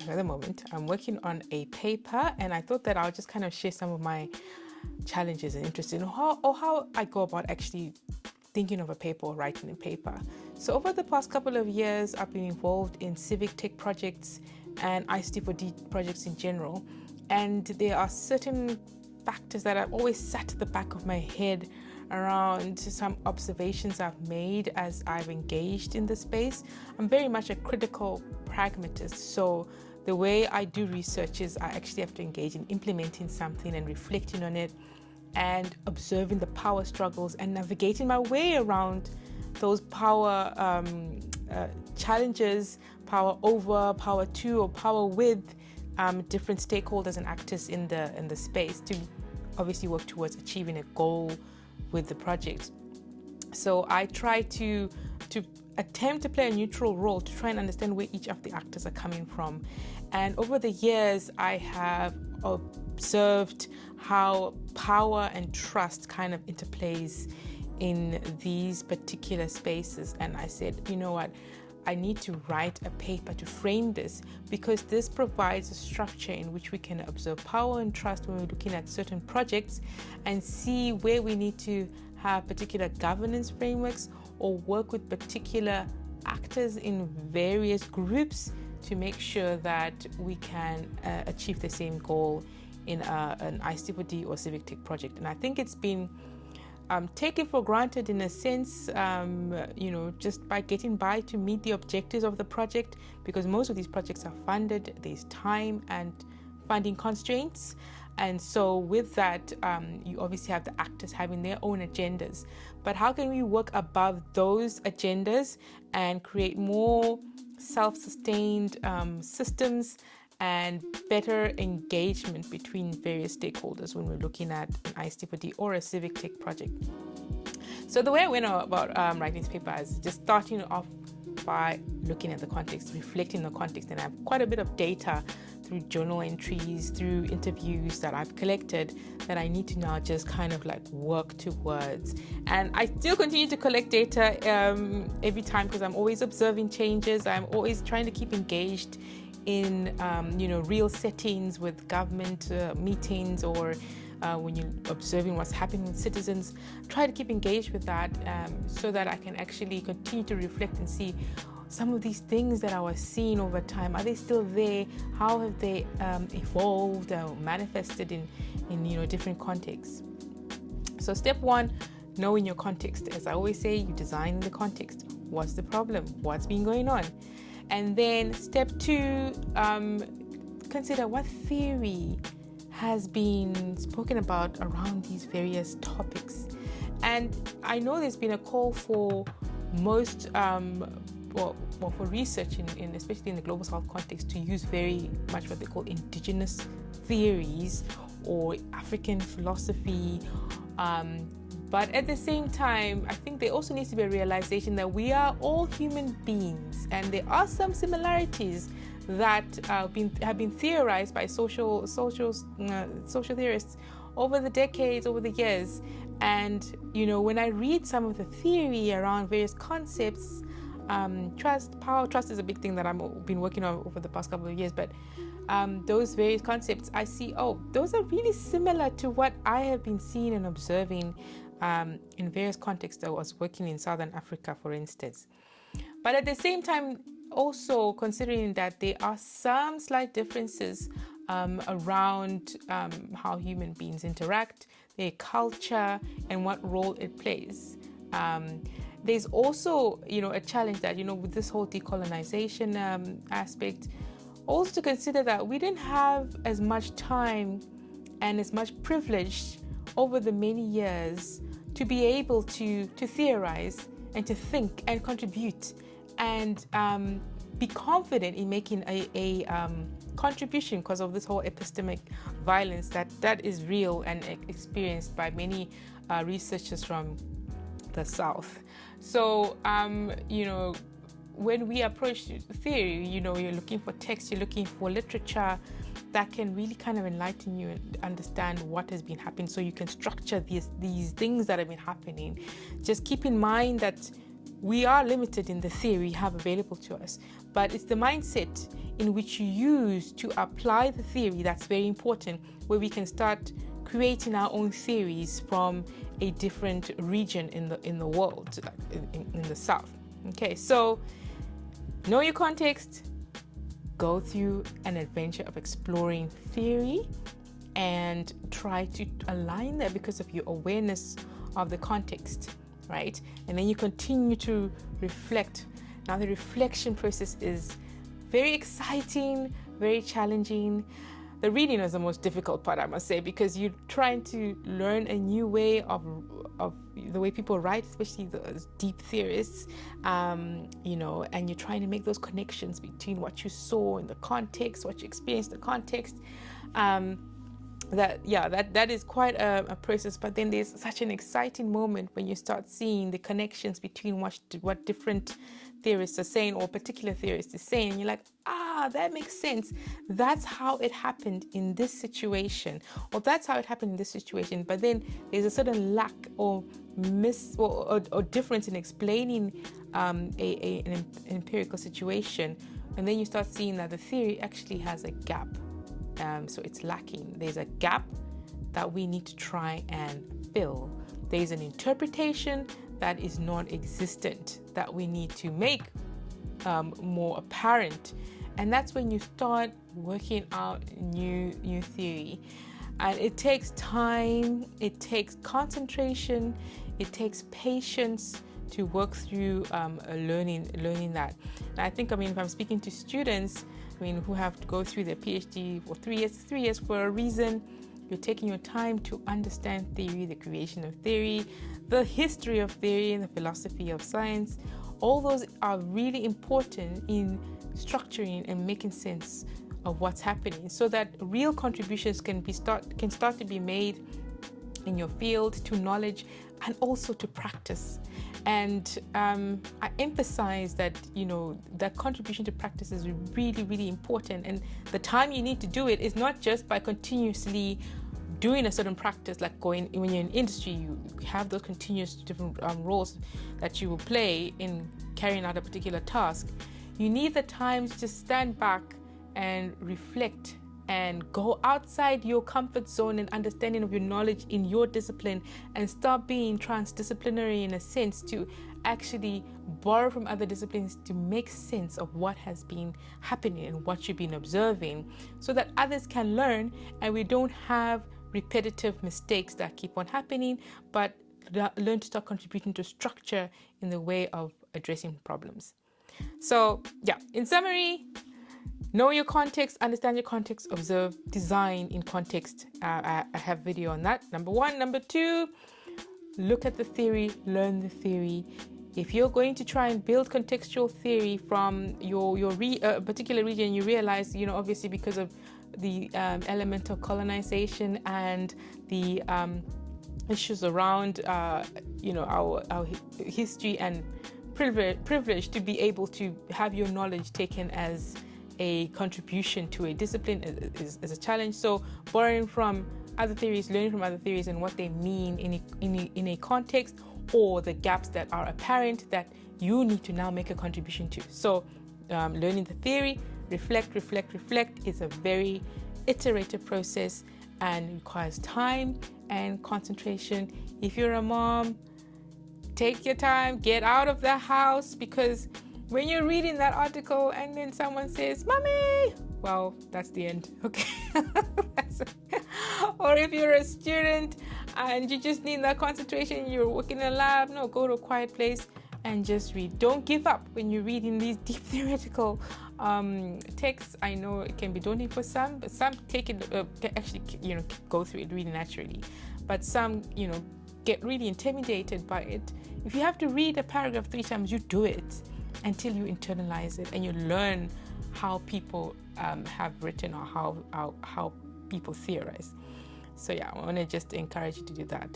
at the moment, I'm working on a paper, and I thought that I'll just kind of share some of my challenges and interests in how I go about actually thinking of a paper or writing a paper. So over the past couple of years, I've been involved in civic tech projects and ICT4D projects in general. And there are certain factors that have always sat at the back of my head around some observations I've made as I've engaged in the space. I'm very much a critical pragmatist. So the way I do research is I actually have to engage in implementing something and reflecting on it and observing the power struggles and navigating my way around those power challenges, power over, power to, or power with different stakeholders and actors in the space to obviously work towards achieving a goal with the project. So I try to attempt to play a neutral role to try and understand where each of the actors are coming from. And over the years, I have observed how power and trust kind of interplays in these particular spaces. And I said, you know what? I need to write a paper to frame this, because this provides a structure in which we can observe power and trust when we're looking at certain projects and see where we need to have particular governance frameworks or work with particular actors in various groups to make sure that we can achieve the same goal in an ICT4D or civic tech project. And I think it's been taken for granted in a sense, just by getting by to meet the objectives of the project, because most of these projects are funded, there's time and funding constraints. And so with that, you obviously have the actors having their own agendas. But how can we work above those agendas and create more self-sustained systems and better engagement between various stakeholders when we're looking at an ICT4D or a civic tech project? So the way I went about writing this paper is just starting off by looking at the context, reflecting the context, and I have quite a bit of data through journal entries, through interviews that I've collected that I need to now just kind of like work towards. And I still continue to collect data every time, because I'm always observing changes. I'm always trying to keep engaged in real settings with government meetings, or when you're observing what's happening with citizens. Try to keep engaged with that so that I can actually continue to reflect and see some of these things that I was seeing over time. Are they still there? How have they evolved or manifested in different contexts? So step one, knowing your context. As I always say, you design the context. What's the problem? What's been going on? And then step two, consider what theory has been spoken about around these various topics. And I know there's been a call for most, for research, in especially in the global south context, to use very much what they call indigenous theories or African philosophy. But at the same time, I think there also needs to be a realization that we are all human beings, and there are some similarities that have been theorized by social theorists over the decades, over the years. And when I read some of the theory around various concepts, trust is a big thing that I've been working on over the past couple of years. But those various concepts, I see, those are really similar to what I have been seeing and observing in various contexts. I was working in Southern Africa, for instance. But at the same time, also considering that there are some slight differences around how human beings interact, their culture, and what role it plays. There's also, a challenge that, with this whole decolonization aspect, also to consider that we didn't have as much time and as much privilege over the many years to be able to theorize and to think and contribute and be confident in making a contribution, because of this whole epistemic violence that is real and experienced by many researchers from the South. So, when we approach theory, you're looking for text, you're looking for literature that can really kind of enlighten you and understand what has been happening, so you can structure these things that have been happening. Just keep in mind that we are limited in the theory we have available to us, but it's the mindset in which you use to apply the theory that's very important, where we can start creating our own theories from a different region in the world, in the South. Okay, so know your context, go through an adventure of exploring theory, and try to align that because of your awareness of the context, right? And then you continue to reflect. Now, the reflection process is very exciting, very challenging. The reading is the most difficult part, I must say, because you're trying to learn a new way of the way people write, especially the deep theorists, and you're trying to make those connections between what you saw in the context, what you experienced in the context. That is quite a process, but then there's such an exciting moment when you start seeing the connections between what different theorists are saying, or particular theorists is saying, and you're like, that makes sense. That's how it happened in this situation, or that's how it happened in this situation. But then there's a certain lack or or difference in explaining an empirical situation, and then you start seeing that the theory actually has a gap. So it's lacking. There's a gap that we need to try and fill. There's an interpretation that is non-existent that we need to make more apparent. And that's when you start working out new theory. And it takes time, it takes concentration, it takes patience to work through learning that. And I think, if I'm speaking to students, who have to go through their PhD for 3 years, 3 years for a reason. You're taking your time to understand theory, the creation of theory, the history of theory, and the philosophy of science. All those are really important in structuring and making sense of what's happening, so that real contributions can start to be made in your field to knowledge and also to practice. And I emphasize that, that contribution to practice is really, really important. And the time you need to do it is not just by continuously doing a certain practice, like when you're in industry, you have those continuous different roles that you will play in carrying out a particular task. You need the time to just stand back and reflect and go outside your comfort zone and understanding of your knowledge in your discipline, and start being transdisciplinary in a sense, to actually borrow from other disciplines to make sense of what has been happening and what you've been observing, so that others can learn and we don't have repetitive mistakes that keep on happening, but learn to start contributing to structure in the way of addressing problems. So in summary, know your context, understand your context, observe, design in context. I have video on that. Number 1. Number 2, look at the theory, learn the theory. If you're going to try and build contextual theory from your particular region, you realize, obviously because of the element of colonization and the issues around, our history and privilege to be able to have your knowledge taken as a contribution to a discipline is a challenge. So borrowing from other theories, learning from other theories and what they mean in a context, or the gaps that are apparent that you need to now make a contribution to. So learning the theory, reflect is a very iterative process and requires time and concentration. If you're a mom, take your time, get out of the house, because when you're reading that article and then someone says, "Mommy," well, that's the end, okay? Or if you're a student and you just need that concentration, you're working in a lab, go to a quiet place and just read. Don't give up when you're reading these deep theoretical texts. I know it can be daunting for some, but some take it, can actually, go through it really naturally. But some, get really intimidated by it. If you have to read a paragraph 3 times, you do it until you internalize it and you learn how people have written, or how people theorize. So I want to just encourage you to do that.